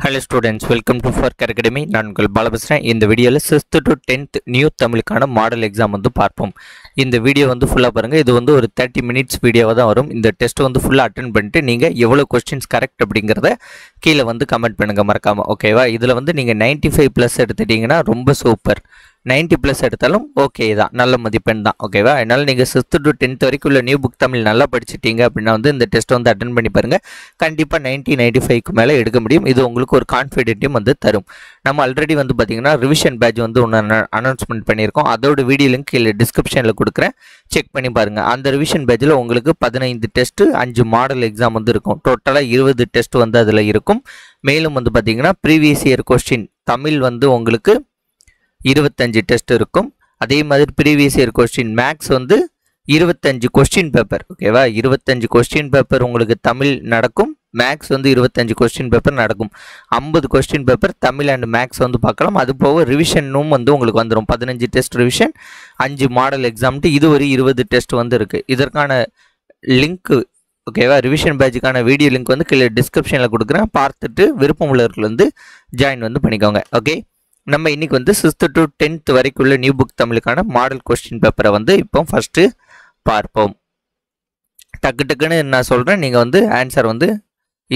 Hello students, welcome to Fork Academy. நான் உங்கள் பாலபஸ்ரன். இந்த வீடியோவில் 6th to 10th நியூ தமிழுக்கான மாடல் எக்ஸாம் வந்து பார்ப்போம். இந்த வீடியோ வந்து ஃபுல்லாக பாருங்கள். இது வந்து ஒரு 30 மினிட்ஸ் வீடியோவாக தான் வரும். இந்த டெஸ்ட் வந்து ஃபுல்லாக அட்டென்ட் பண்ணிட்டு நீங்கள் எவ்வளோ கொஸ்டின்ஸ் கரெக்ட் அப்படிங்கிறத கீழே வந்து கமெண்ட் பண்ணுங்கள் மறக்காமல். ஓகேவா? இதில் வந்து நீங்கள் 95 ப்ளஸ் எடுத்துட்டிங்கன்னா ரொம்ப சூப்பர். 90 ப்ளஸ் எடுத்தாலும் ஓகே தான், நல்ல மதிப்பெண் தான். ஓகேவா? அதனால் நீங்கள் 6th to 10th வரைக்கும் உள்ள நியூ புக் தமிழ் நல்லா படிச்சிட்டீங்க அப்படின்னா வந்து இந்த டெஸ்ட் வந்து அட்டென்ட் பண்ணி பாருங்கள். கண்டிப்பாக 90-95க்கு மேலே எடுக்க முடியும். இது உங்களுக்கு ஒரு கான்ஃபிடென்ட்டையும் வந்து தரும். நம்ம ஆல்ரெடி வந்து பார்த்தீங்கன்னா ரிவிஷன் பேட்ச் வந்து ஒன்று அனௌன்ஸ்மெண்ட் பண்ணியிருக்கோம். அதோட வீடியோ லிங்க் கீழே டிஸ்கிரிப்ஷனில் கொடுக்குறேன், செக் பண்ணி பாருங்கள். அந்த ரிவிஷன் பேட்சில் உங்களுக்கு 15 டெஸ்ட்டு 5 மாடல் எக்ஸாம் வந்து இருக்கும். டோட்டலாக 20 டெஸ்ட் வந்து அதில் இருக்கும். மேலும் வந்து பார்த்தீங்கன்னா ப்ரீவியஸ் இயர் கொஸ்டின் தமிழ் வந்து உங்களுக்கு 25 டெஸ்ட் இருக்கும். அதே மாதிரி ப்ரீவியஸ் இயர் கொஸ்டின் மேக்ஸ் வந்து 25 கொஸ்டின் பேப்பர். ஓகேவா? 25 கொஸ்டின் பேப்பர் உங்களுக்கு தமிழ் நடக்கும். மேக்ஸ் வந்து 25 கொஸ்டின் பேப்பர் நடக்கும். 50 question paper Tamil and maths வந்து பார்க்கலாம். அது போக ரிவிஷனும் வந்து உங்களுக்கு வந்துடும். 15 டெஸ்ட் ரிவிஷன், 5 மாடல் எக்ஸாம்ட்டு இது ஒரு 20 டெஸ்ட் வந்து இருக்குது. இதற்கான லிங்க்கு, ஓகேவா, ரிவிஷன் பேட்சுக்கான வீடியோ லிங்க் வந்து கீழே டிஸ்கிரிப்ஷனில் கொடுக்குறேன். பார்த்துட்டு விருப்பம் உள்ளவர்கள் வந்து ஜாயின் வந்து பண்ணிக்கோங்க. ஓகே, நம்ம இன்றைக்கி வந்து 6th to 10th வரைக்கும் உள்ள நியூ புக் தமிழுக்கான மாடல் கொஸ்டின் பேப்பரை வந்து இப்போ ஃபஸ்ட்டு பார்ப்போம். டக்கு டக்குன்னு நான் சொல்கிறேன், நீங்கள் வந்து ஆன்சர் வந்து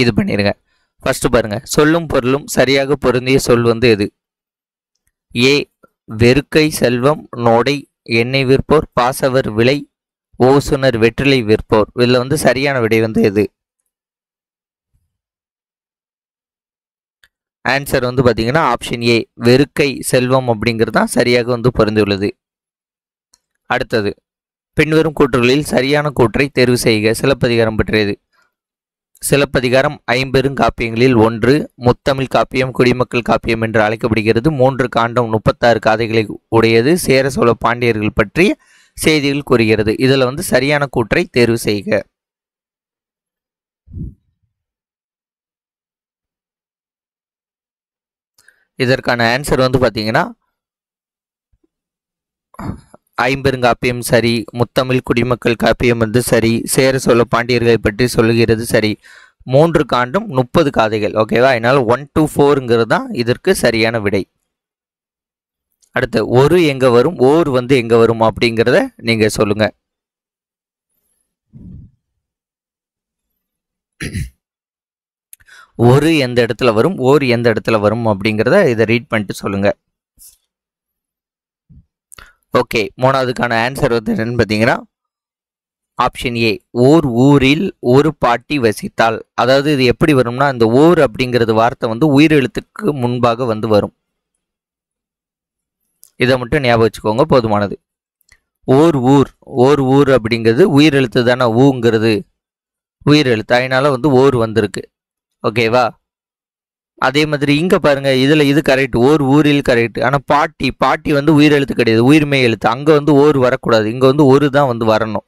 இது பண்ணிடுங்க. ஃபஸ்ட்டு பாருங்கள், சொல்லும் பொருளும் சரியாக பொருந்திய சொல் வந்து எது? ஏ வெறுக்கை செல்வம் நோடை எண்ணெய் விற்போர் பாசவர் விலை ஓசுனர் வெற்றிலை விற்போர். இதில் வந்து சரியான விடை வந்து எது? ஆன்சர் வந்து பார்த்தீங்கன்னா ஆப்ஷன் ஏ வெறுக்கை செல்வம் அப்படிங்கிறது தான் சரியாக வந்து பொருந்துள்ளது. அடுத்தது, பின்வரும் கூற்றுகளில் சரியான கூற்றை தேர்வு செய்க. சிலப்பதிகாரம் பற்றியது. சிலப்பதிகாரம் 50 காப்பியங்களில் ஒன்று. முத்தமிழ் காப்பியம், குடிமக்கள் காப்பியம் என்று அழைக்கப்படுகிறது. 3 காண்டம் 36 காதைகளை உடையது. சேர சோழ பாண்டியர்கள் பற்றிய செய்திகள் கூறுகிறது. இதில் வந்து சரியான கூற்றை தேர்வு செய்க. இதற்கான ஆன்சர் வந்து பார்த்தீங்கன்னா 50 காப்பியம் சரி, முத்தமிழ் குடிமக்கள் காப்பியம் வந்து சரி, சேர சோழ பாண்டியர்களை பற்றி சொல்லுகிறது சரி. 3 காண்டம் 30 காதைகள். ஓகேவா? அதனால் 1 to 4ங்கிறது தான் இதற்கு சரியான விடை. அடுத்து, ஒரு எங்கே வரும், ஓர் வந்து எங்கே வரும் அப்படிங்கிறத நீங்கள் சொல்லுங்க. ஒரு எந்த இடத்துல வரும், ஓர் எந்த இடத்துல வரும் அப்படிங்கிறத இதை ரீட் பண்ணிட்டு சொல்லுங்க. ஓகே, மூணாவதுக்கான ஆன்சர் வந்து என்னன்னு பார்த்தீங்கன்னா ஆப்ஷன் ஏ ஓர் ஊரில் ஒரு பாட்டி வசித்தாள். அதாவது இது எப்படி வரும்னா, இந்த ஓர் அப்படிங்கிறது வார்த்தை வந்து உயிரெழுத்துக்கு முன்பாக வந்து வரும். இதை மட்டும் ஞாபகம் வச்சுக்கோங்க, போதுமானது. ஓர் ஊர், ஓர் ஊர் அப்படிங்கிறது உயிரெழுத்து தானே, ஊங்கிறது உயிரெழுத்து, அதனால வந்து ஓர் வந்திருக்கு. ஓகேவா? அதே மாதிரி இங்கே பாருங்க, இதில் இது கரெக்ட், ஓர் ஊரில் கரெக்ட். ஆனால் பாட்டி, பாட்டி வந்து உயிரெழுத்து கிடையாது, உயிர்மை எழுத்து. அங்கே வந்து ஓர் வரக்கூடாது, இங்கே வந்து ஒரு தான் வந்து வரணும்.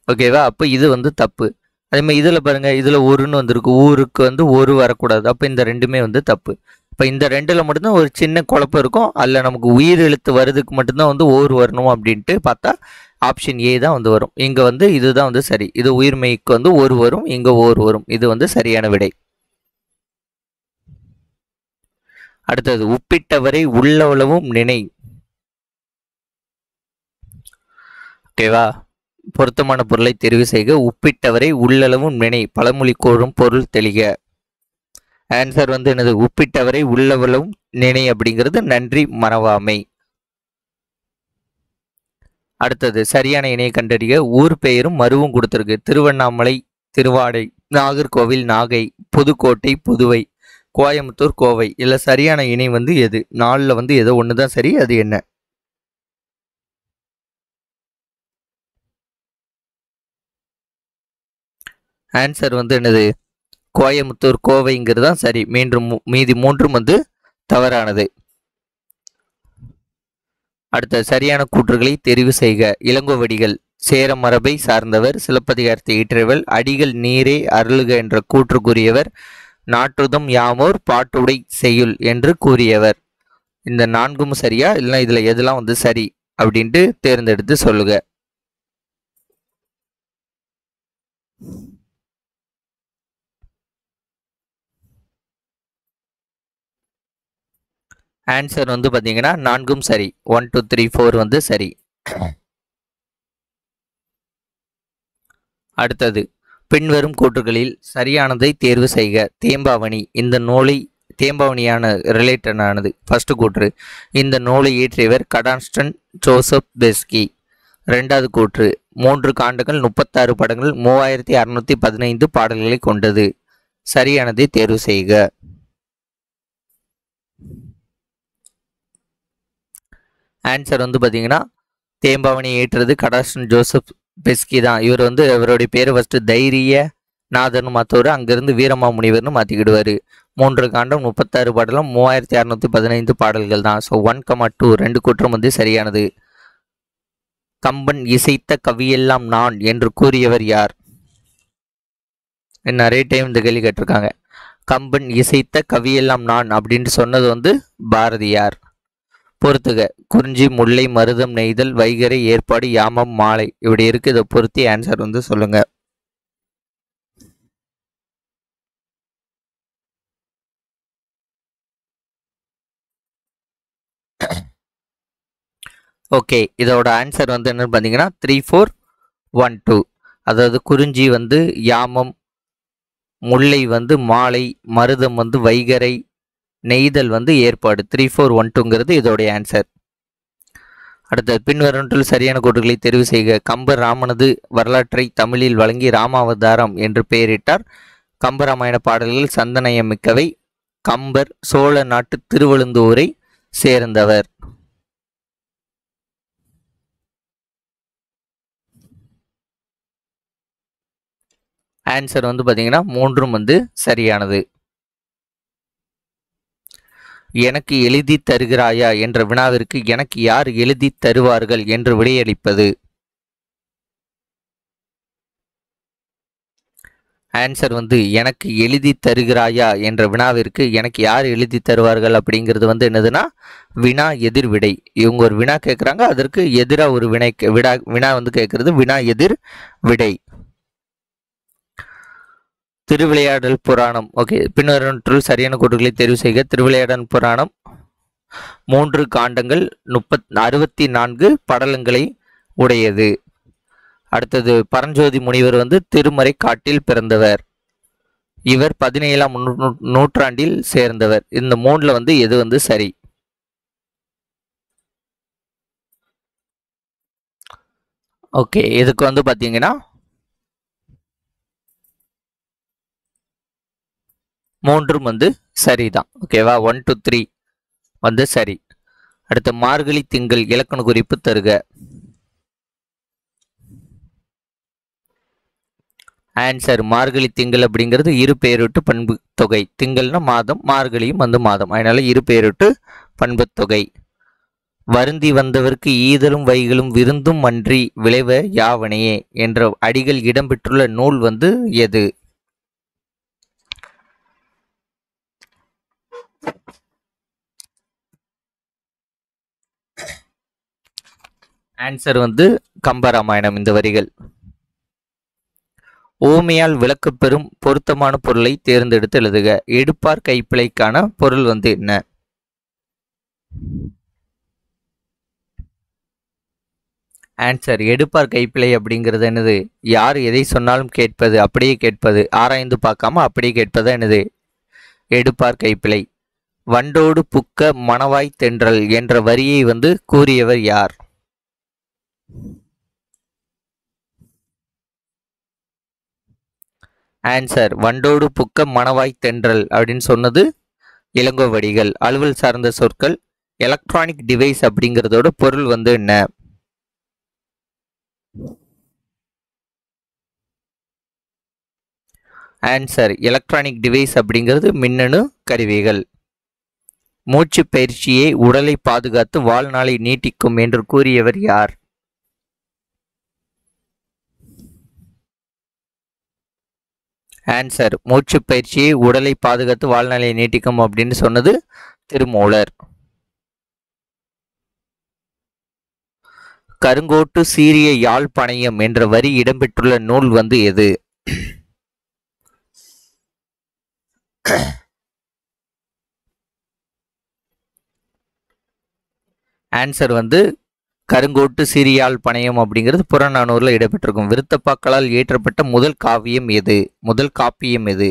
ஓகேவா? அப்போ இது வந்து தப்பு. அதே மாதிரி இதில் பாருங்க, இதில் ஒருன்னு வந்திருக்கு, ஊருக்கு வந்து ஒரு வரக்கூடாது. அப்போ இந்த ரெண்டுமே வந்து தப்பு. இப்போ இந்த ரெண்டில் மட்டும்தான் ஒரு சின்ன குழப்பம் இருக்கும். அதில் நமக்கு உயிர் எழுத்து வருதுக்கு மட்டும்தான் வந்து ஓர் வரணும் அப்படின்ட்டு பார்த்தா ஆப்ஷன் ஏ தான் வந்து வரும். இங்கே வந்து இதுதான் வந்து சரி. இது உயிர்மைக்கு வந்து ஒரு வரும், இங்கே ஓர் வரும். இது வந்து சரியான விடை. அடுத்தது, உப்பிட்டவரை உள்ளளவும் நினை. ஓகேவா? பொருத்தமான பொருளை தெரிவு செய்க. உப்பிட்டவரை உள்ளளவும் நினை, பழமொழி கோரும் பொருள் தெளிக. ஆன்சர் வந்து என்னது? உப்பிட்டவரை உள்ளளவும் நினை அப்படிங்கிறது நன்றி மறவாமை. அடுத்தது, சரியான இணையை கண்டறிய. ஊர் பெயரும் மருவும் கொடுத்திருக்கு. திருவண்ணாமலை, திருவாடை, நாகர்கோவில், நாகை, புதுக்கோட்டை, புதுவை, கோயம்புத்தூர், கோவை. இல்லை சரியான இணை வந்து எது? 4ல் வந்து ஏதோ ஒன்று தான் சரி, அது என்ன? ஆன்சர் வந்து என்னது? கோயம்புத்தூர், கோவைங்கிறது தான் சரி. மீதி 3ம் வந்து தவறானது. அடுத்த சரியான கூற்றுகளை தெரிவு செய்க. இளங்கோவடிகள் சேர மரபை சார்ந்தவர். சிலப்பதிகாரத்தை இயற்றியவர். அடிகள் நீரே அருளுக என்ற கூற்று கூறியவர். நாட்டுதம் யாமோர் பாட்டுடை செய்யுள் என்று கூறியவர். இந்த 4ம் சரியா, இல்லைன்னா இதில் எதெல்லாம் வந்து சரி அப்படின்ட்டு தேர்ந்தெடுத்து சொல்லுங்க. ஆன்சர் வந்து பார்த்தீங்கன்னா நான்கும் சரி. 1 2 3 4 வந்து சரி. அடுத்தது பின்வரும் கூற்றுகளில் சரியானதை தேர்வு செய்க. தேம்பாவணி இந்த நூலை தேம்பாவணியான ரிலேட்டடானது. ஃபர்ஸ்ட் கூற்று, இந்த நூலை இயற்றியவர் கடான்ஸ்டன் ஜோசப் பெஸ்கி. ரெண்டாவது கூற்று, 3 காண்டங்கள் 36 படங்கள் 3615 பாடல்களை கொண்டது. சரியானதை தேர்வு செய்க. ஆன்சர் வந்து பார்த்தீங்கன்னா தேம்பாவணியை ஏற்றது கடாஸ்டன் ஜோசப் பெஸ்கி தான். இவர் வந்து இவருடைய பேர் ஃபர்ஸ்ட் தைரிய நாதன் மாத்தவர், அங்கிருந்து வீரமா முனிவர்னு மாற்றிக்கிடுவார். 3 காண்டம் 36 பாடலும் 3615 பாடல்கள் தான். ஸோ 1,2 2 கூற்றம் வந்து சரியானது. கம்பன் இசைத்த கவியெல்லாம் நான் என்று கூறியவர் யார்? நிறைய டைம் இந்த கேள்வி கேட்டிருக்காங்க. கம்பன் இசைத்த கவியெல்லாம் நான் அப்படின்ட்டு சொன்னது வந்து பாரதியார். பொறுத்துக. குறிஞ்சி, முல்லை, மருதம், நெய்தல், வைகறை, ஏற்பாடு, யாமம், மாலை இப்படி இருக்கு. இதை பொருத்தி ஆன்சர் வந்து சொல்லுங்க. ஓகே, இதோட ஆன்சர் வந்து என்னன்னு பார்த்தீங்கன்னா 3 4 1 2. அதாவது குறிஞ்சி வந்து யாமம், முல்லை வந்து மாலை, மருதம் வந்து வைகறை, நெய்தல் வந்து ஏற்பாடு. 3 4 1 2ங்கிறது இதோடைய ஆன்சர். அடுத்தது பின்வருவற்றில் சரியான கூற்றுகளை தெரிவு செய்க. கம்பர் ராமனது வரலாற்றை தமிழில் வழங்கி ராமாவதாரம் என்று பெயரிட்டார். கம்பராமாயண பாடல்கள் சந்தனயமிக்கவை. கம்பர் சோழ நாட்டு திருவழுந்தூரை சேர்ந்தவர். ஆன்சர் வந்து பார்த்தீங்கன்னா 3ம் வந்து சரியானது. எனக்கு எழுதி தருகிறாயா என்ற வினாவிற்கு எனக்கு யார் எழுதி தருவார்கள் என்று விடையளிப்பது. ஆன்சர் வந்து எனக்கு எழுதி தருகிறாயா என்ற வினாவிற்கு எனக்கு யார் எழுதி தருவார்கள் அப்படிங்கிறது வந்து என்னதுன்னா வினா எதிர் விடை. இவங்க ஒரு வினா கேட்குறாங்க, அதற்கு எதிராக ஒரு வினா வந்து கேட்கறது வினா எதிர் விடை. திருவிளையாடல் புராணம். ஓகே, பின்வருவற்றுள் சரியான கூற்றுகளை தெரிவு செய்க. திருவிளையாடல் புராணம் 3 காண்டங்கள் 64 படலங்களை உடையது. அடுத்தது பரஞ்சோதி முனிவர் வந்து திருமறை காட்டில் பிறந்தவர். இவர் 17ஆம் நூற்றாண்டில் சேர்ந்தவர். இந்த 3ல வந்து எது வந்து சரி? ஓகே, இதுக்கு வந்து பார்த்தீங்கன்னா 3ம் வந்து சரிதான். ஓகேவா, 1 2 3 வந்து சரி. அடுத்து மார்கழி திங்கள் இலக்கண குறிப்பு தருக. ஆன்சர் மார்கழி திங்கள் அப்படிங்கிறது இரு பெயரொட்டு பண்பு தொகை. திங்கள்னா மாதம், மார்கழியும் வந்து மாதம், அதனால இரு பெயரொட்டு பண்பு தொகை. வருந்தி வந்தவர்க்கு ஈதலும் வைகளும் விருந்தும் அன்றி விளைவ யாவனையே என்ற அடிகள் இடம்பெற்றுள்ள நூல் வந்து எது? ஆன்சர் வந்து கம்பராமாயணம். இந்த வரிகள். ஓமையால் விளக்கப்பெறும் பொருத்தமான பொருளை தேர்ந்தெடுத்து எழுதுக. எடுப்பார் கைப்பிழைக்கான பொருள் வந்து என்ன? ஆன்சர் எடுப்பார் கைப்பிழை அப்படிங்கிறது என்னது? யார் எதை சொன்னாலும் கேட்பது, அப்படியே கேட்பது, ஆராய்ந்து பார்க்காம அப்படியே கேட்பது என்னது? எடுப்பார் கைப்பிழை. வண்டோடு புக்க மணவாய் தென்றல் என்ற வரியை வந்து கூறியவர் யார்? ஆன்சர் வண்டோடு புக்க மணவாய் தென்றல் அப்படின்னு சொன்னது இளங்கோவடிகள். அலுவல் சார்ந்த சொற்கள். எலக்ட்ரானிக் டிவைஸ் அப்படிங்கிறதோட பொருள் வந்து என்ன? ஆன்சர் எலக்ட்ரானிக் டிவைஸ் அப்படிங்கிறது மின்னணு கருவிகள். மூச்சு பயிற்சியை உடலை பாதுகாத்து வாழ்நாளை நீட்டிக்கும் என்று கூறியவர் யார்? ஆன்சர் மூச்சு பயிற்சியை உடலை பாதுகாத்து வாழ்நாளை நீட்டிக்கும் அப்படின்னு சொன்னது திருமூலர். கருங்கோட்டு சீரிய யாழ் பணையம் என்ற வரி இடம்பெற்றுள்ள நூல் வந்து எது? ஆன்சர் வந்து கருங்கோட்டு சிறியால் பணையம் அப்படிங்கிறது புறநானூறுல இடம்பெற்றிருக்கும். விருத்தப்பாக்களால் இயற்றப்பட்ட முதல் காவியம் எது? முதல் காப்பியம் எது?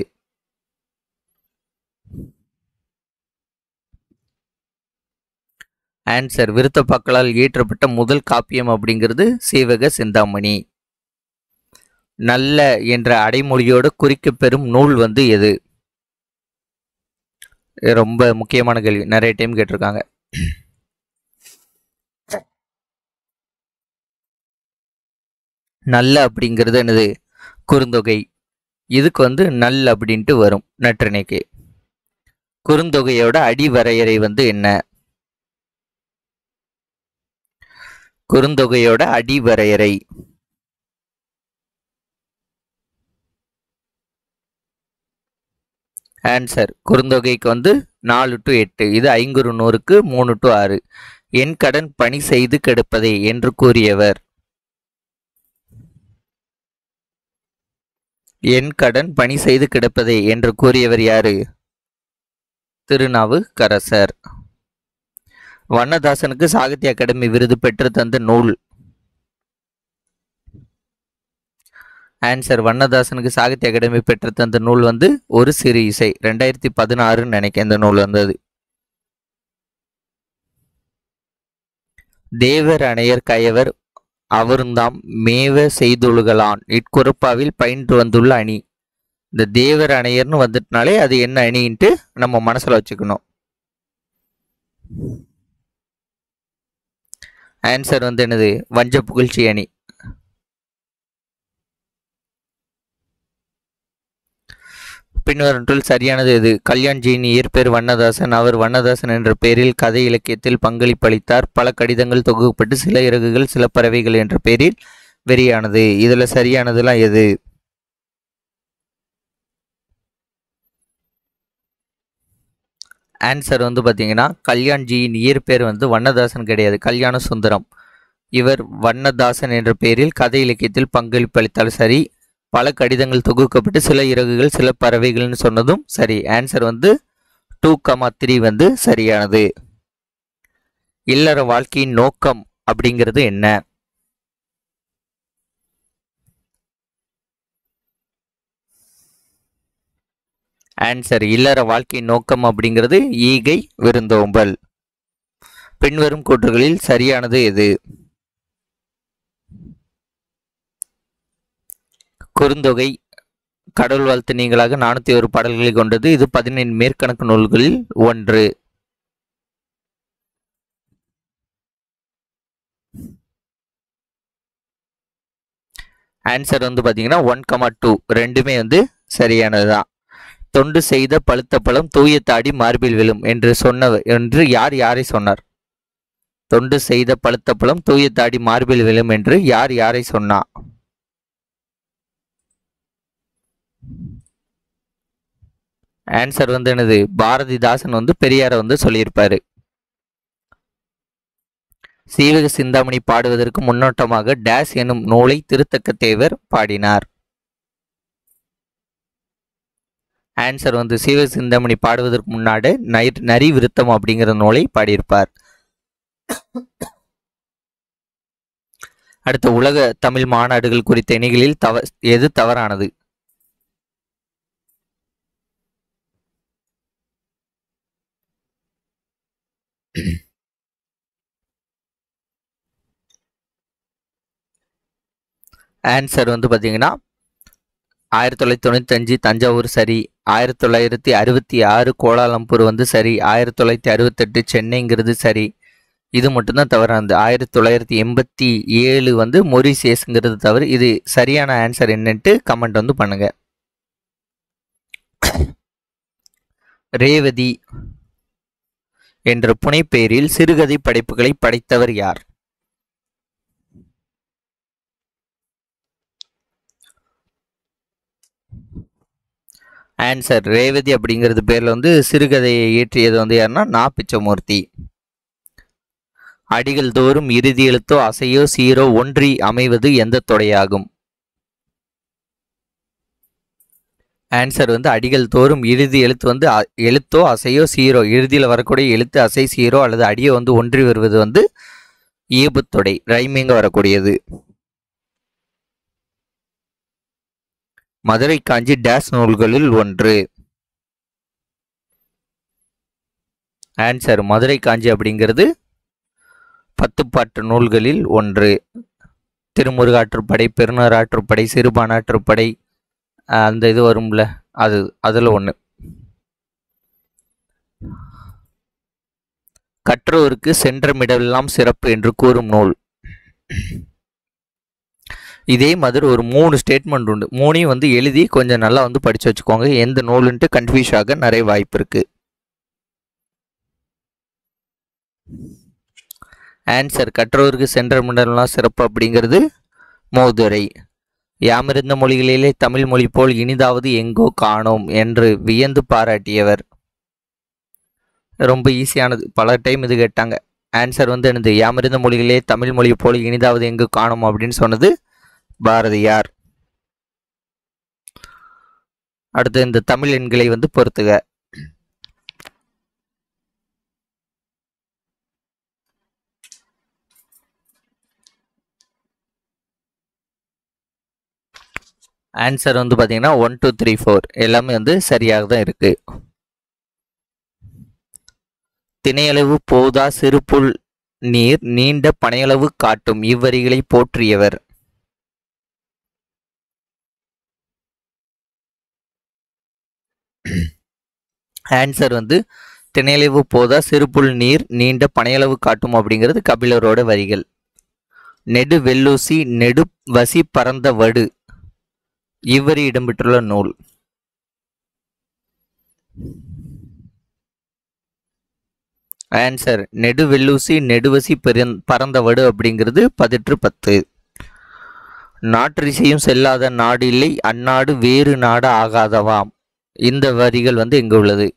ஆன்சர் விருத்தப்பாக்களால் இயற்றப்பட்ட முதல் காப்பியம் அப்படிங்கிறது சீவக சிந்தாமணி. நல்ல என்ற அடைமொழியோடு குறிக்கப்பெறும் நூல் வந்து எது? ரொம்ப முக்கியமான கேள்வி, நிறைய டைம் கேட்டிருக்காங்க. நல்ல அப்படிங்கிறது என்னது? குறுந்தொகை. இதுக்கு வந்து நல் அப்படின்ட்டு வரும் நற்றிணைக்கு. குறுந்தொகையோட அடிவரையறை வந்து என்ன? குறுந்தொகையோட அடிவரையறை. ஆன்சர் குறுந்தொகைக்கு வந்து 4 to 8. இது 500க்கு 3 to 6. என் கடன் பணி செய்து கெடுப்பதே என்று கூறியவர். என் கடன் பணி செய்து கிடப்பதே என்று கூறியவர் யாரு? திருநாவுக்கரசர். வண்ணதாசனுக்கு சாகித்ய அகாடமி விருது பெற்று தந்த நூல். ஆன்சர் வண்ணதாசனுக்கு சாகித்ய அகாடமி பெற்று தந்த நூல் வந்து ஒரு சிறு இசை. 2016 நினைக்க இந்த நூல் வந்தது. தேவர் அணையர் கயவர் அவருந்தாம் மேவ செய்துழுகலான் இட்குறப்பாவில் பயின்று வந்துள்ள அணி. இந்த தேவர் அணையர்னு வந்துட்டனாலே அது என்ன அணின்ட்டு நம்ம மனசுல வச்சுக்கணும். ஆன்சர் வந்து என்னது? வஞ்ச புகழ்ச்சி அணி. பின்வரொன்றில் சரியானது எது? கல்யாண்ஜியின் இயற்பெயர் வண்ணதாசன். அவர் வண்ணதாசன் என்ற பெயரில் கதை இலக்கியத்தில் பங்களிப்பளித்தார். பல கடிதங்கள் தொகுக்கப்பட்டு சில இறகுகள் சில பறவைகள் என்ற பெயரில் வெளியானது. இதுல சரியானதுலாம் எது? ஆன்சர் வந்து பார்த்தீங்கன்னா கல்யாண்ஜியின் இயற்பெயர் வந்து வண்ணதாசன் கிடையாது, கல்யாண சுந்தரம். இவர் வண்ணதாசன் என்ற பெயரில் கதை இலக்கியத்தில் பங்களிப்பளித்தால் சரி. பல கடிதங்கள் தொகுக்கப்பட்டு சில இறகுகள் சில பறவைகள்னு சொன்னதும் சரி. ஆன்சர் வந்து 2,3 வந்து சரியானது. இல்லற வாழ்க்கையின் நோக்கம் அப்படிங்கிறது என்ன? ஆன்சர் இல்லற வாழ்க்கையின் நோக்கம் அப்படிங்கிறது ஈகை விருந்தோம்பல். பின்வரும் கூற்றுகளில் சரியானது எது? குறுந்தொகை கடவுள் வாழ்த்து நீங்களாக 401 பாடல்களை கொண்டது. இது 15 மேற்கணக்கு நூல்களில் ஒன்று. ஆன்சர் வந்து பார்த்தீங்கன்னா 1,2 ரெண்டுமே வந்து சரியானதுதான். தொண்டு செய்த பழுத்த பழம் தூய தாடி மார்பில் விழும் என்று யாரை சொன்னார்? தொண்டு செய்த பழுத்த பழம் தூய தாடி மார்பில் விழும் என்று யாரை சொன்னா? ஆன்சர் வந்து என்னது? பாரதிதாசன் வந்து பெரியார வந்து சொல்லியிருப்பாரு. சீவக சிந்தாமணி பாடுவதற்கு முன்னோட்டமாக டேஸ் எனும் நூலை திருத்தக்க தேவர் பாடினார். ஆன்சர் வந்து சீவக சிந்தாமணி பாடுவதற்கு முன்னாடி நரி விருத்தம் அப்படிங்கிற நூலை பாடியிருப்பார். அடுத்த உலக தமிழ் மாநாடுகள் குறித்த இணைகளில் எது தவறானது? ஆன்சர் வந்து பார்த்தீங்கன்னா 1995 தஞ்சாவூர் சரி, 1966 கோலாலம்பூர் வந்து சரி, 1968 சென்னைங்கிறது சரி. இது மட்டும்தான் தவறானது. 1987 வந்து மொரிசியஸ்ங்கிறது தவறு. இது சரியான ஆன்சர் என்னன்ட்டு கமெண்ட் வந்து பண்ணுங்க. ரேவதி என்ற புனைப்பெயரில் சிறுகதை படைப்புகளை படைத்தவர் யார்? ஆன்சர் ரேவதி அப்படிங்கிறது பேர்ல வந்து சிறுகதையை இயற்றியது வந்து யாருன்னா நா. பிச்சமூர்த்தி. அடிகள் தோறும் இறுதி எழுத்தோ அசையோ சீரோ ஒன்றி அமைவது எந்த தொடையாகும்? ஆன்சர் வந்து அடிகள் தோறும் இறுதி எழுத்து வந்து எழுத்தோ அசையோ சீரோ, இறுதியில் வரக்கூடிய எழுத்து அசை சீரோ அல்லது அடியோ வந்து ஒன்றி வருவது வந்து ஈபுத்தொடை, ரைமிங்க வரக்கூடியது. மதுரை காஞ்சி டேஸ் நூல்களில் ஒன்று. ஆன்சர் மதுரை காஞ்சி அப்படிங்கிறது 10 பாட்டு நூல்களில் ஒன்று. திருமுருகாற்றுப்படை, பெருநராற்றுப்படை, சிறுபானாற்றுப்படை, அந்த இது வரும்ல, அதில் ஒன்று. கற்றோருக்கு சென்றமிடெல்லாம் சிறப்பு என்று கூறும் நூல். இதே மாதிரி ஒரு 3 ஸ்டேட்மெண்ட் உண்டு. 3ஐயும் வந்து எழுதி கொஞ்சம் நல்லா வந்து படிச்சு வச்சுக்கோங்க. எந்த நூலுன்ட்டு கன்ஃபியூஸ் ஆக நிறைய வாய்ப்பு இருக்கு. ஆன்சர் கற்றோருக்கு சென்றமிடெல்லாம் சிறப்பு அப்படிங்கிறது மோதுரை. யாமிருந்த மொழிகளிலே தமிழ் மொழி போல் இனிதாவது எங்கோ காணோம் என்று வியந்து பாராட்டியவர். ரொம்ப ஈஸியானது, பல டைம் இது கேட்டாங்க. ஆன்சர் வந்து என்னது? யாமிருந்த மொழிகளிலே தமிழ் மொழி போல் இனிதாவது எங்கு காணோம் அப்படின்னு சொன்னது பாரதியார். அடுத்து இந்த தமிழ் எண்களை வந்து பொறுத்துக. ஆன்சர் வந்து பார்த்தீங்கன்னா 1 2 3 4 எல்லாமே வந்து சரியாக தான் இருக்கு. திணையளவு போதா சிறுபுல் நீர் நீண்ட பனையளவு காட்டும் இவ்வரிகளை போற்றியவர். ஆன்சர் வந்து திணையளவு போதா சிறுபுல் நீர் நீண்ட பனையளவு காட்டும் அப்படிங்கிறது கபிலரோட வரிகள். நெடு வெள்ளூசி நெடு வசி பரந்த வடு இவ்வரி இடம்பெற்றுள்ள நூல். ஆன்சர் நெடுவெல்லூசி நெடுவசி பரந்தவடு அப்படிங்கிறது 1810. நாற்றிசையும் செல்லாத நாடு இல்லை அந்நாடு வேறு நாடு ஆகாதவாம். இந்த வரிகள் வந்து எங்க உள்ளது?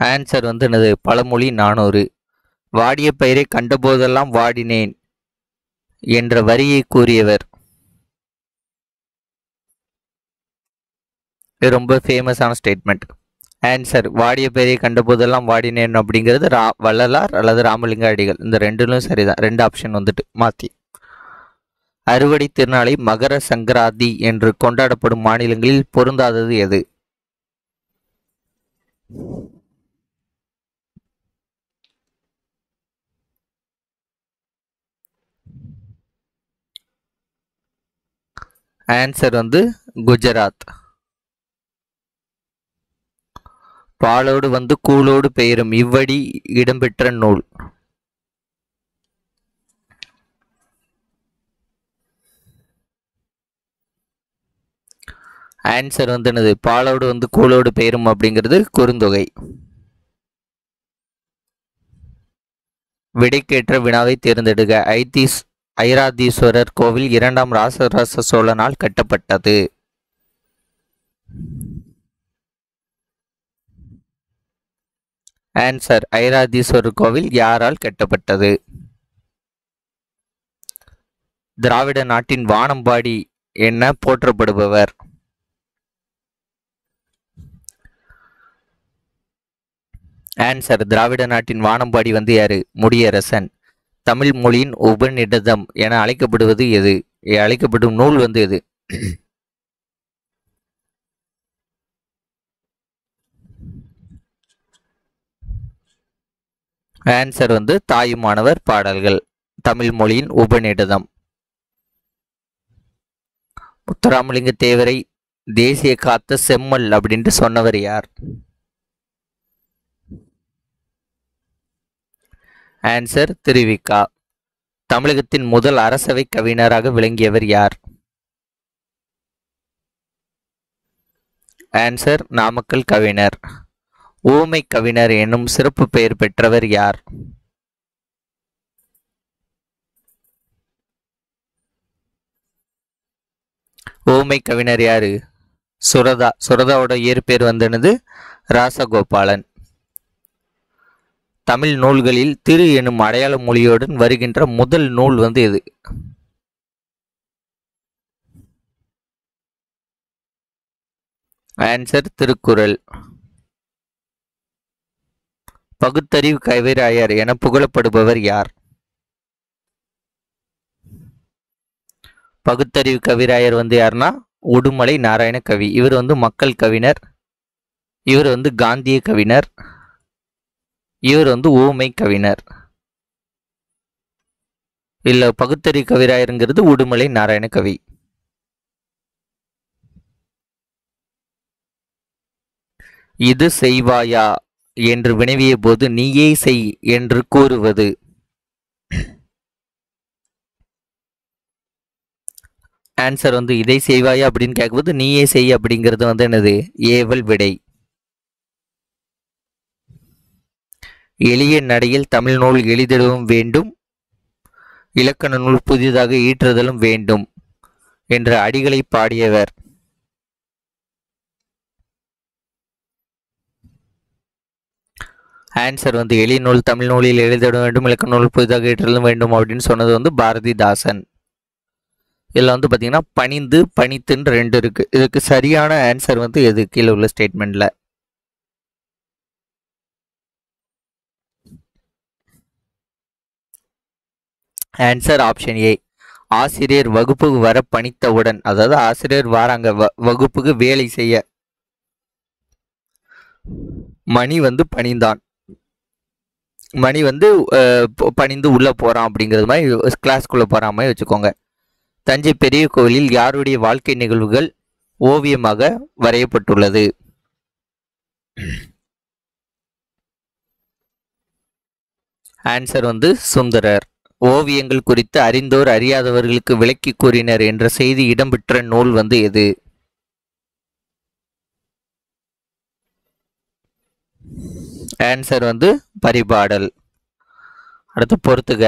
ஆன்சர் வந்து என்னது? பழமொழி 400. வாடிய பயிரை கண்டபோதெல்லாம் வாடினேன் என்ற வரியை கூறியவர். இது ரொம்ப ஃபேமஸான ஸ்டேட்மெண்ட். ஆன்சர் வாடிய பயிரை கண்டபோதெல்லாம் வாடினேன் அப்படிங்கிறது வள்ளலார் அல்லது ராமலிங்க அடிகள். இந்த ரெண்டுலும் சரிதான். 2 ஆப்ஷன் வந்துட்டு மாத்தி. அறுவடை திருநாளை மகர சங்கராந்தி என்று கொண்டாடப்படும் மாநிலங்களில் பொருந்தாதது எது? ஆன்சர் வந்து குஜராத். பாலோடு வந்து கூலோடு பெயரும் இவ்வடி இடம்பெற்ற நூல். ஆன்சர் வந்து என்னது? பாலோடு வந்து கூலோடு பெயரும் அப்படிங்கிறது குறுந்தொகை. விடைக்கேற்ற வினாவை தேர்ந்தெடுக. ஐராதீஸ்வரர் கோவில் 2ஆம் ராசராச சோழனால் கட்டப்பட்டது. ஆன்சர் ஐராதீஸ்வரர் கோவில் யாரால் கட்டப்பட்டது? திராவிட நாட்டின் வானம்பாடி என போற்றப்படுபவர். ஆன்சர் திராவிட நாட்டின் வானம்பாடி வந்து யாரு? முடியரசன். தமிழ் மொழியின் உபநிடதம் என அழைக்கப்படுவது எது? அழைக்கப்படும் நூல் வந்து எது? ஆன்சர் வந்து தாயுமானவர் பாடல்கள், தமிழ் மொழியின் உபநிடதம். முத்துராமலிங்க தேவரை தேசிய காத்த செம்மல் அப்படின்ட்டு சொன்னவர் யார்? ஆன்சர் திருவிக்கா. தமிழகத்தின் முதல் அரசவை கவிஞராக விளங்கியவர் யார்? ஆன்சர் நாமக்கல் கவிஞர். ஊமை கவிஞர் என்னும் சிறப்பு பெயர் பெற்றவர் யார்? ஊமை கவிஞர் யாரு? சுரதா. சுரதாவோட இயற்பெயர் வந்து என்னது? ராசகோபாலன். தமிழ் நூல்களில் திரு எனும் அடையாள மொழியுடன் வருகின்ற முதல் நூல் வந்து எது? ஆன்சர் திருக்குறள். பகுத்தறிவு கவிராயர் என புகழப்படுபவர் யார்? பகுத்தறிவு கவிராயர் வந்து யாருன்னா உடுமலை நாராயண கவி. இவர் வந்து மக்கள் கவிஞர், இவர் வந்து காந்திய கவிஞர், இவர் வந்து ஊமை கவிஞர். இல்ல, பகுத்தறிவு கவிராயருங்கிறது உடுமலை நாராயண கவி. இது செய்வாயா என்று வினவிய போது நீயே செய் என்று கூறுவது? ஆன்சர் வந்து இதை செய்வாயா அப்படின்னு கேட்கும்போது நீயே செய் அப்படிங்கிறது வந்து என்னது? ஏவல் விடை. எளிய நடையில் தமிழ் நூல் எளிதிடவும் வேண்டும், இலக்கண நூல் புதிதாக ஈற்றுதலும் வேண்டும் என்ற அடிகளை பாடியவர்? ஆன்சர் வந்து எளிய நூல் தமிழ் நூலில் எழுதிட வேண்டும், இலக்கண நூல் புதிதாக ஈற்றுதலும் வேண்டும் அப்படின்னு சொன்னது வந்து பாரதிதாசன். இதில் வந்து பார்த்தீங்கன்னா பணிந்து பணித்துன்னு ரெண்டு இருக்கு. இதுக்கு சரியான ஆன்சர் வந்து எது கீழே உள்ள ஸ்டேட்மெண்ட்ல? Answer option A. ஆசிரியர் வகுப்புக்கு வர பணித்தவுடன், அதாவது ஆசிரியர் வராங்க வகுப்புக்கு வேலை செய்ய, மணி வந்து பணிந்தான், மணி வந்து பணிந்து உள்ள போறான் அப்படிங்கிறது மாதிரி கிளாஸ்க்குள்ள போற மாதிரி வச்சுக்கோங்க. தஞ்சை பெரிய கோவிலில் யாருடைய வாழ்க்கை நிகழ்வுகள் ஓவியமாக வரையப்பட்டுள்ளது? ஆன்சர் வந்து சுந்தரர். ஓவியங்கள் குறித்து அறிந்தோர் அறியாதவர்களுக்கு விளக்கி கூறினர் என்ற செய்தி இடம்பெற்ற நூல் வந்து எது? ஆன்சர் வந்து பரிபாடல். அடுத்து பொறுத்துக.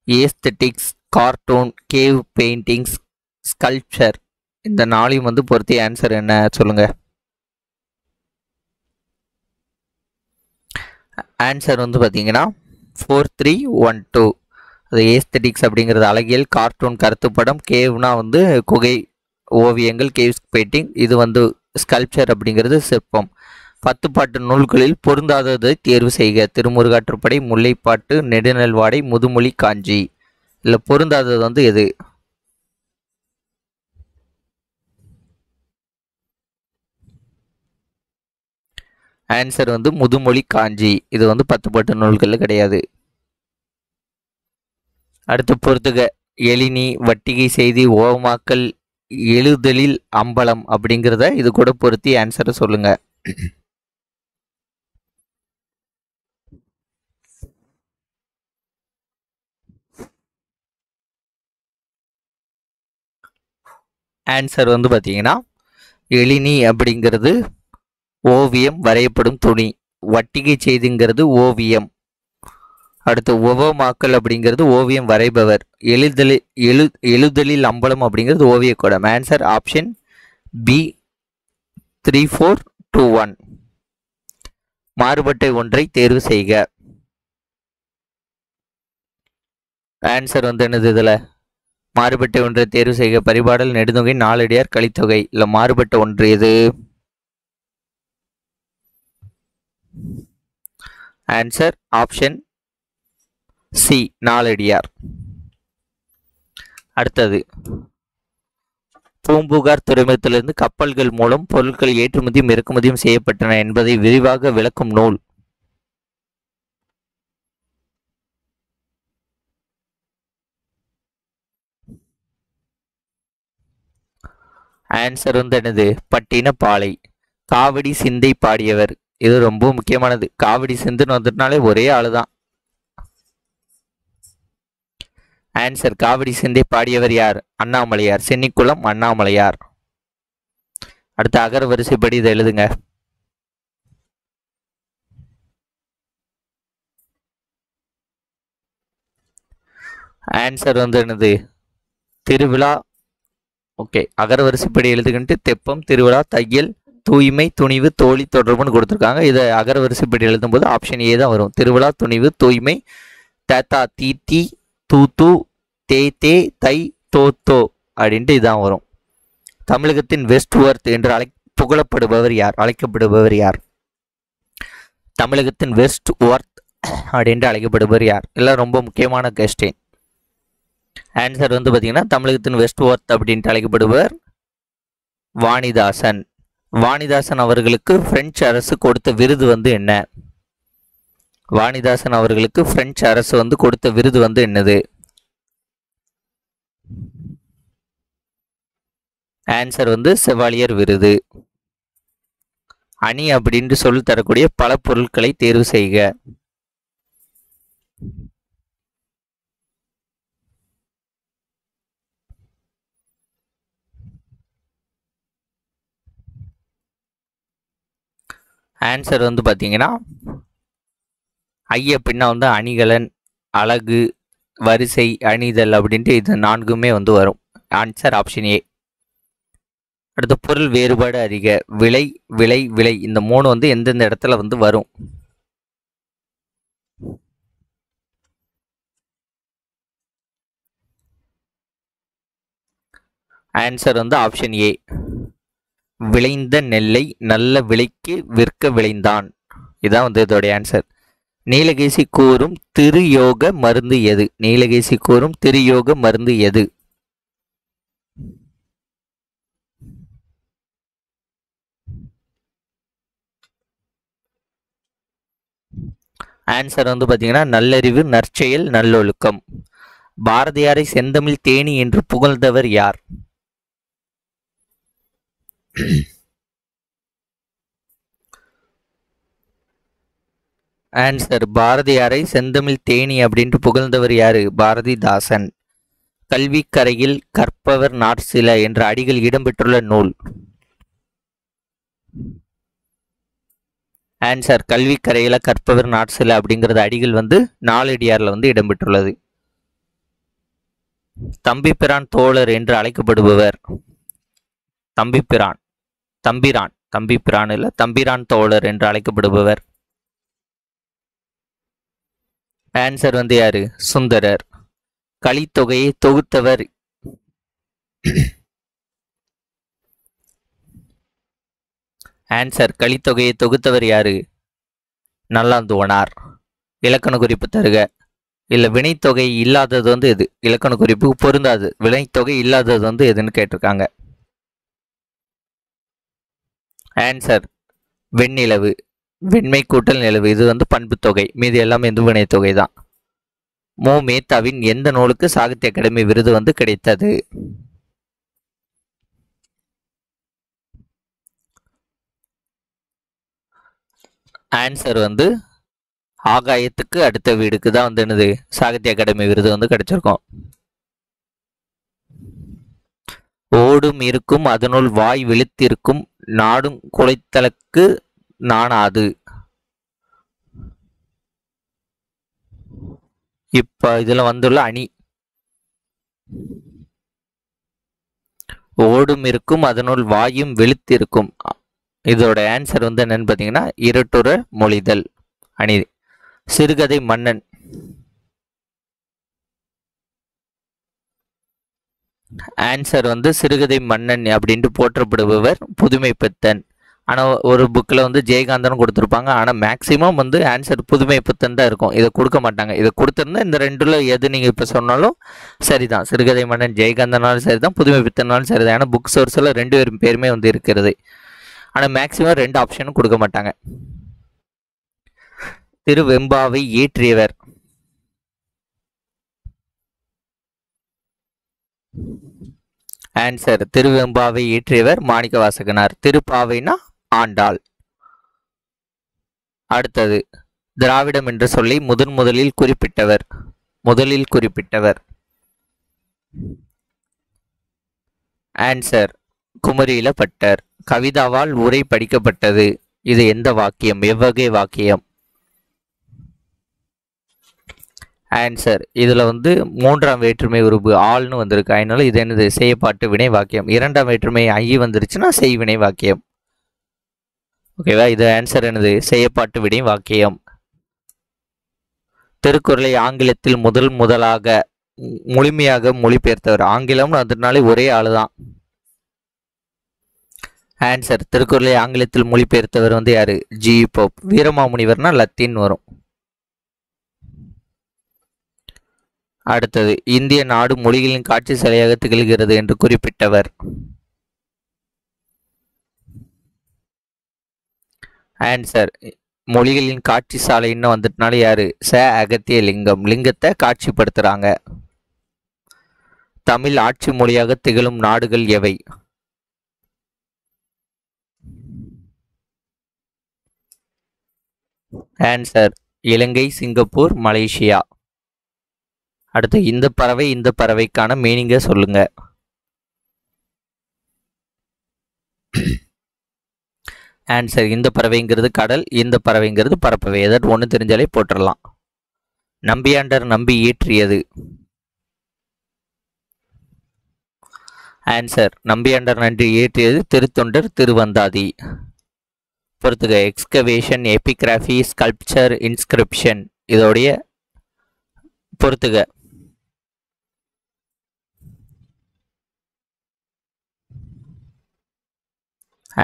Aesthetics, cartoon, cave paintings, sculpture, இந்த நாளையும் வந்து பொறுத்து ஆன்சர் என்ன சொல்லுங்க? ஆன்சர் வந்து பார்த்தீங்கன்னா 4312. அது ஏஸ்தட்டிக்ஸ் அப்படிங்கிறது அழகியல், கார்ட்டூன் கருத்துப்படம், கேவ்னா வந்து குகை ஓவியங்கள், கேவ் பெயிண்டிங், இது வந்து ஸ்கல்ப்சர் அப்படிங்கிறது சிற்பம். 10 பாட்டு நூல்களில் பொருந்தாததை தேர்வு செய்க. திருமுருகாற்றுப்படை, முல்லைப்பாட்டு, நெடுநல்வாடை, முதுமொழி, காஞ்சி. இல்லை பொருந்தாதது வந்து எது? ஆன்சர் வந்து முதுமொழி, காஞ்சி. இது வந்து 10 பாட்டு நூல்கள் கிடையாது. அடுத்து பொறுத்துக. எழினி, வட்டிகை செய்தி, ஓமாக்கல், எழுதலில் அம்பலம் அப்படிங்கிறத இது கூட பொருத்தி ஆன்சரை சொல்லுங்க. ஆன்சர் வந்து பார்த்தீங்கன்னா எழினி அப்படிங்கிறது ஓவியம் வரையப்படும் துணி, வட்டிகை செய்திங்கிறது ஓவியம், அடுத்து உவமாக்கல் அப்படிங்கிறது ஓவியம் வரைபவர், எழுதலில் அம்பலம் அப்படிங்கிறது ஓவியக்கூடம். Answer option B 3421. மாறுபட்ட ஒன்றை தேர்வு செய்க. ஆன்சர் வந்து என்னது? இதில் மாறுபட்ட ஒன்றை தேர்வு செய்க. பரிபாடல், நெடுந்தொகை, நாலடியார், கலித்தொகை. இல்லை மாறுபட்ட ஒன்று எது? Answer option C Naladiyar. அடுத்தது, பூம்புகார் துறைமுகத்திலிருந்து கப்பல்கள் மூலம் பொருட்கள் ஏற்றுமதியும் இறக்குமதியும் செய்யப்பட்டன என்பதை விரிவாக விளக்கும் நூல்? ஆன்சர் வந்து என்னது? பட்டினப்பாலை. காவடி சிந்தை பாடியவர்? இது ரொம்ப முக்கியமானது. காவடி சிந்துன்னு வந்துட்டனாலே ஒரே ஆளுதான். ஆன்சர் காவடி சிந்தை பாடியவர் யார்? அண்ணாமலையார். சென்னிக்குளம் அண்ணாமலையார். அடுத்த அகர வரிசைப்படி இதை எழுதுங்க. ஆன்சர் வந்து என்னது? திருவிழா, ஓகே, அகரவரிசைப்படி எழுதுகிட்டு தெப்பம், திருவிழா, தையல், தூய்மை, துணிவு, தோழி, தொடர்புன்னு கொடுத்துருக்காங்க. இதை அகரவரிசைப்படி எழுதும்போது ஆப்ஷன் ஏ தான் வரும். திருவிழா, துணிவு, தூய்மை, தா தீ தீ, தூ தூ, தே தே, தை தோ தோ அப்படின்ட்டு இதான் வரும். தமிழகத்தின் வெஸ்ட் ஒர்த் என்று புகழப்படுபவர் யார்? அழைக்கப்படுபவர் யார்? தமிழகத்தின் வெஸ்ட் ஒர்த் அப்படின்ட்டு அழைக்கப்படுபவர் யார்? எல்லாம் ரொம்ப முக்கியமான கொஸ்டின். ஆன்சர் வந்து பார்த்தீங்கன்னா தமிழகத்தின் வெஸ்ட் ஒர்த் அப்படின்ட்டு அழைக்கப்படுபவர் வாணிதாசன். வாணிதாசன் அவர்களுக்கு பிரெஞ்சு அரசு கொடுத்த விருது வந்து என்ன? வாணிதாசன் அவர்களுக்கு பிரெஞ்சு அரசு வந்து கொடுத்த விருது வந்து என்னது? ஆன்சர் வந்து செவாலியர் விருது. அணி அப்படின்ட்டு சொல்லி தரக்கூடிய பல பொருட்களை தேர்வு செய்க. ஆன்சர் வந்து பார்த்தீங்கன்னா ஐ அப்படின்னா வந்து அணிகலன், அழகு, வரிசை, அணிதல் அப்படின்ட்டு இது 4மே வந்து வரும். Answer option A. அடுத்த பொருள் வேறுபாடு அறிக. விலை, விலை, விலை இந்த 3 வந்து எந்தெந்த இடத்துல வந்து வரும்? ஆன்சர் வந்து ஆப்ஷன் ஏ. விளைந்த நெல்லை நல்ல விலைக்கு விற்க விளைந்தான். இதான் வந்து இதோடைய ஆன்சர். நீலகேசி கூறும் திருயோக மருந்து எது? நீலகேசி கூறும் திருயோக மருந்து எது? ஆன்சர் வந்து பார்த்தீங்கன்னா நல்லறிவு, நற்செயல், நல்லொழுக்கம். பாரதியாரை செந்தமிழ் தேனி என்று புகழ்ந்தவர் யார்? ஆன்சர் பாரதியாரை செந்தமிழ் தேனி அப்படின்ட்டு புகழ்ந்தவர் யாரு? பாரதிதாசன். கல்விக்கரையில் கற்பவர் நாட்சில என்ற அடிகள் இடம்பெற்றுள்ள நூல். ஆன்சர் கல்விக்கரையில கற்பவர் நாட்சில அப்படிங்கிறது அடிகள் வந்து நாலடியார்ல வந்து இடம்பெற்றுள்ளது. தம்பிப்பிரான் தோழர் என்று அழைக்கப்படுபவர்? தம்பிப்பிரான், தம்பிரான், தம்பிப்பிரான் இல்ல, தம்பிரான் தோழர் என்று அழைக்கப்படுபவர். ஆன்சர் வந்து யாரு? சுந்தரர். கலித்தொகையை தொகுத்தவர்? ஆன்சர் கலித்தொகையை தொகுத்தவர் யாரு? நல்லாந்துவனார். இலக்கண குறிப்பு தருக. இல்ல வினைத்தொகை இல்லாதது வந்து எது? இலக்கண குறிப்பு பொருந்தாது. வினைத்தொகை இல்லாதது வந்து எதுன்னு கேட்டிருக்காங்க. ஆன்சர் வெண்ணிலவு. வெண்மை கூட்டல் நிலவு இது வந்து பண்பு தொகை. மீது எல்லாமே எந்த வினைத்தொகை தான். மு மேத்தாவின் எந்த நூலுக்கு சாகித்ய அகாடமி விருது வந்து கிடைத்தது? ஆன்சர் வந்து ஆகாயத்துக்கு அடுத்த வீடுக்கு தான் வந்து என்னது சாகித்ய அகாடமி விருது வந்து கிடைச்சிருக்கும். ஓடும் இருக்கும் அதனுள் வாய் விழித்திருக்கும் நாடும் குலைத்தலுக்கு நாணாது. இப்ப இதுல வந்துள்ள அணி ஓடும் இருக்கும் அதனுள் வாயும் விழித்திருக்கும். இதோட ஆன்சர் வந்து என்னன்னு பார்த்தீங்கன்னா இருட்டுற மொழிதல் அணி. சிறுகதை மன்னன். ஆன்சர் வந்து சிறுகதை மன்னன் அப்படின்ட்டு போற்றப்படுபவர் புதுமைப்பித்தன். ஆனால் ஒரு புக்கில் வந்து ஜெயகாந்தன் கொடுத்துருப்பாங்க. ஆனால் மேக்சிமம் வந்து ஆன்சர் புதுமைப்பித்தன் தான் இருக்கும். இதை கொடுக்க மாட்டாங்க. இதை கொடுத்துருந்தா இந்த ரெண்டுல எது நீங்கள் இப்போ சொன்னாலும் சரிதான். சிறுகதை மன்னன் ஜெயகாந்தனாலும் சரிதான், புதுமைப்பித்தனாலும் சரிதான். ஏன்னா புக் சோர்ஸில் 2 பேருமே வந்து இருக்கிறது. ஆனால் மேக்சிமம் 2 ஆப்ஷனும் கொடுக்க மாட்டாங்க. திருவெம்பாவை இயற்றியவர்? ஆன்சர் திருவெம்பாவை இயற்றியவர் மாணிக்கவாசகனார். திருப்பாவைனா ஆண்டாள். அடுத்தது திராவிடம் என்ற சொல்லை முதலில் குறிப்பிட்டவர்? Answer குமரியில butter. கவிதாவால் உரை படிக்கப்பட்டது. இது எந்த வாக்கியம்? எவ்வகை வாக்கியம்? ஆன்சர் இதில் வந்து மூன்றாம் வேற்றுமை உருபு ஆள்னு வந்திருக்கு, அதனால இது என்னது செய்யப்பாட்டு வினை வாக்கியம். இரண்டாம் வேற்றுமை ஐ வந்துருச்சுன்னா செய்வினை வாக்கியம். ஓகேவா, இது ஆன்சர் என்னது செய்யப்பாட்டு வினை வாக்கியம். திருக்குறளை ஆங்கிலத்தில் முதலாக முழுமையாக மொழிபெயர்த்தவர், ஆங்கிலம்னு அதனாலே ஒரே ஆளு தான். ஆன்சர் திருக்குறளை ஆங்கிலத்தில் மொழிபெயர்த்தவர் வந்து யாரு? G Pope. வீரமாமுனிவர்னா லத்தீன் வரும். அடுத்தது, இந்திய நாடு மொழிகளின் காட்சி சிலையாக திகழ்கிறது என்று குறிப்பிட்டவர். ஆன்சர் மொழிகளின் காட்சி சாலைன்னு வந்துட்டனால யாரு? அகத்திய லிங்கம். லிங்கத்தை காட்சிப்படுத்துறாங்க. தமிழ் ஆட்சி மொழியாக திகழும் நாடுகள் எவை? ஆன்சர் இலங்கை, சிங்கப்பூர், மலேசியா. அடுத்து, இந்த பறவைக்கான மீனிங்க சொல்லுங்க. ஆன்சர் இந்த பறவைங்கிறது கடல், இந்த பறவைங்கிறது பறப்பவை. ஏதாவது ஒன்று தெரிஞ்சாலே போட்டுடலாம். நம்பியாண்டர் நம்பி இயற்றியது. ஆன்சர் நம்பியாண்டர் நன்றி இயற்றியது திருத்தொண்டர் திருவந்தாதி. பொறுத்துக, எக்ஸ்கவேஷன், எபிகிராஃபி, ஸ்கல்ப்சர், இன்ஸ்கிரிப்ஷன். இதோடைய பொறுத்துக.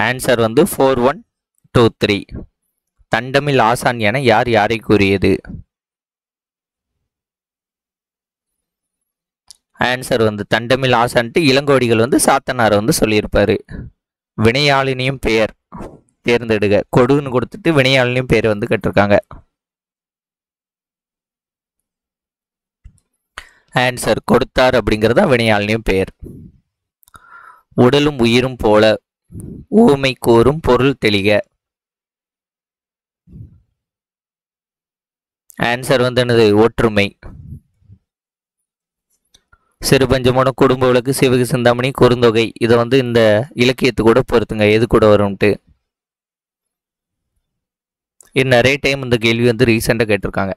ஆன்சர் வந்து 4123. தண்டமில் ஆசான் என யார் யாரை கூறியது? ஆன்சர் வந்து தண்டமில் ஆசான்ட்டு இளங்கோடிகள் வந்து சாத்தனார் வந்து சொல்லியிருப்பாரு. வினையாளினியும் பெயர் தேர்ந்தெடுக. கொடுன்னு கொடுத்துட்டு வினையாளினியும் பெயர் வந்து கேட்டிருக்காங்க. ஆன்சர் கொடுத்தார் அப்படிங்கிறதா வினையாளினியும் பெயர். உடலும் உயிரும் போல ஊமை கூறும் பொருள் தெளிக. ஆன்சர் வந்து என்னது? ஒற்றுமை. சிறுபஞ்சமோன குடும்ப விளக்கு, சிவகு சிந்தாமணி, குறுந்தொகை. இதை வந்து இந்த இலக்கியத்து கூட பொறுத்துங்க, எது கூட வரும்ட்டு. இது நிறைய டைம் இந்த கேள்வி வந்து ரீசெண்டாக கேட்டிருக்காங்க.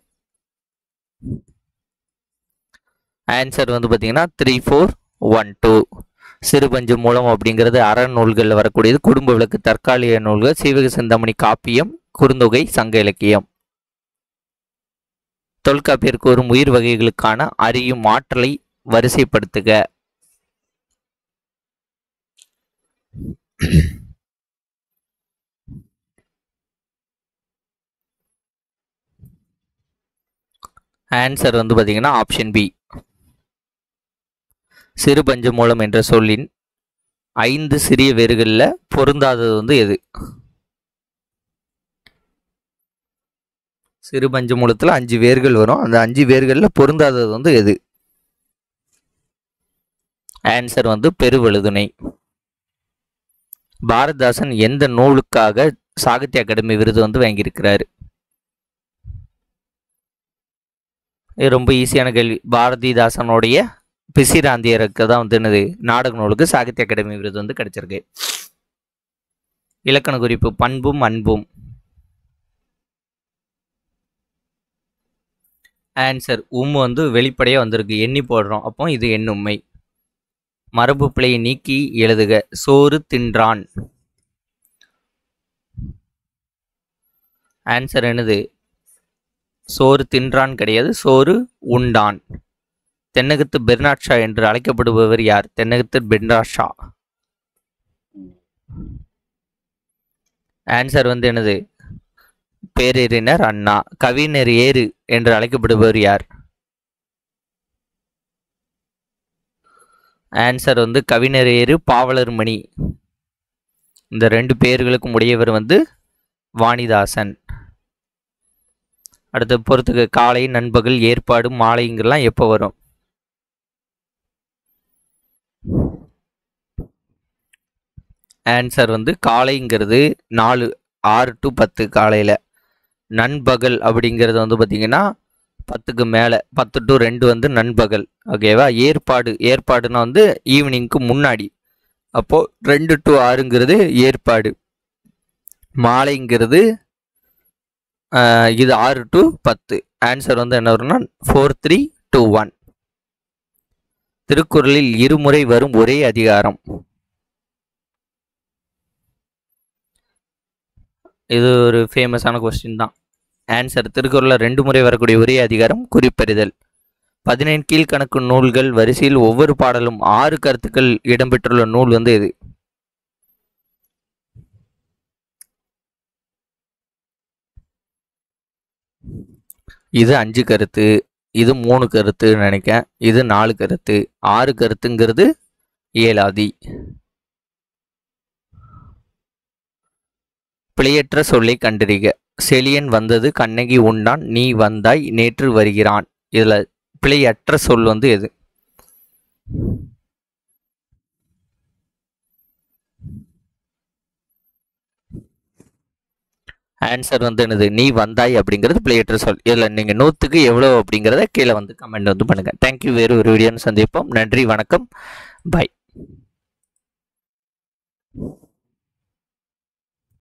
ஆன்சர் வந்து பார்த்தீங்கன்னா 3412. சிறுபஞ்சு மூலம் அப்படிங்கிறது அறநூல்களில் வரக்கூடியது. குடும்ப விளக்கு தற்காலிக நூல்கள், சீவக சிந்தாமணி காப்பியம், குறுந்தொகை சங்க இலக்கியம். தொல்காப்பியருக்கு ஒரு உயிர் வகைகளுக்கான அறியும் ஆற்றலை வரிசைப்படுத்துக. ஆன்சர் வந்து பார்த்தீங்கன்னா ஆப்ஷன் பி. சிறுபஞ்சு மூலம் என்ற சொல்லின் 5 சிறிய வேர்களில் பொருந்தாதது வந்து எது? சிறுபஞ்சு மூலத்தில் 5 வேர்கள் வரும், அந்த 5 வேர்களில் பொருந்தாதது வந்து எது? ஆன்சர் வந்து பெருவெழுதுணை. பாரதிதாசன் எந்த நூலுக்காக சாகித்ய அகாடமி விருது வந்து வாங்கியிருக்கிறாரு? இது ரொம்ப ஈஸியான கேள்வி. பாரதிதாசனுடைய பிசிராந்தியருக்கு தான் வந்து என்னது? நாடக நூலுக்கு சாகித்ய அகாடமி விருது வந்து கிடைச்சிருக்கு. இலக்கண குறிப்பு பண்பும் அன்பும். ஆன்சர் வந்து வெளிப்படையாக வந்திருக்கு, எண்ணி போடுறோம், அப்போ இது எண்ணுண்மை. மரபு பிழையை நீக்கி எழுதுக. சோறு தின்றான். ஆன்சர் என்னது? சோறு தின்றான் கிடையாது, சோறு உண்டான். தென்னகத்து பெர்னாட் ஷா என்று அழைக்கப்படுபவர் யார்? தென்னகத்து பெர்னாட் ஷா. ஆன்சர் வந்து என்னது? பேரறிஞர் அண்ணா. கவிஞர் ஏறு என்று அழைக்கப்படுபவர் யார்? ஆன்சர் வந்து கவிஞர் ஏறு, பாவலர் மணி. இந்த 2 பேர்களுக்கும் உடையவர் வந்து வாணிதாசன். அடுத்த பொறுத்துக்கு, காலை, நண்பகல், ஏற்பாடு, மாலைங்கெல்லாம் எப்போ வரும்? ஆன்சர் வந்து காலைங்கிறது 4, 6 to 10 காலையில். நண்பகல் அப்படிங்கிறது வந்து பார்த்தீங்கன்னா 10க்கு மேலே, 10 to 2 வந்து நண்பகல். ஓகேவா. ஏற்பாடுனா வந்து ஈவினிங்க்கு முன்னாடி, அப்போது 2 to 6ங்கிறது ஏற்பாடு. மாலைங்கிறது இது 6 to 10. ஆன்சர் வந்து என்ன வரும்னா 4 3 2 1. திருக்குறளில் இருமுறை வரும் ஒரே அதிகாரம். இது ஒரு ஃபேமஸான கொஸ்டின் தான். ஆன்சர் திருக்குறளில் 2 முறை வரக்கூடிய ஒரே அதிகாரம் குறிப்பறிதல். 17 கீழ்கணக்கு நூல்கள் வரிசையில் ஒவ்வொரு பாடலும் 6 கருத்துக்கள் இடம்பெற்றுள்ள நூல் வந்து எது? இது 5 கருத்து, இது 3 கருத்து நினைக்கிறேன், இது 4 கருத்து, 6 கருத்துங்கிறது ஏலாதி. பிழையற்ற சொல்லை கண்டறிக. செழியன் வந்தது, கண்ணகி உண்டான், நீ வந்தாய், நேற்று வருகிறான். இதுல பிழையற்ற சொல் வந்து எது? ஆன்சர் வந்து என்னது? நீ வந்தாய் அப்படிங்கிறது பிழையற்ற சொல். இதுல நீங்க 100க்கு எவ்வளவு அப்படிங்கிறத கீழே வந்து கமெண்ட் வந்து பண்ணுங்க. தேங்க்யூ. வேறு ஒரு வீடியோன்னு சந்திப்போம். நன்றி, வணக்கம், பாய்.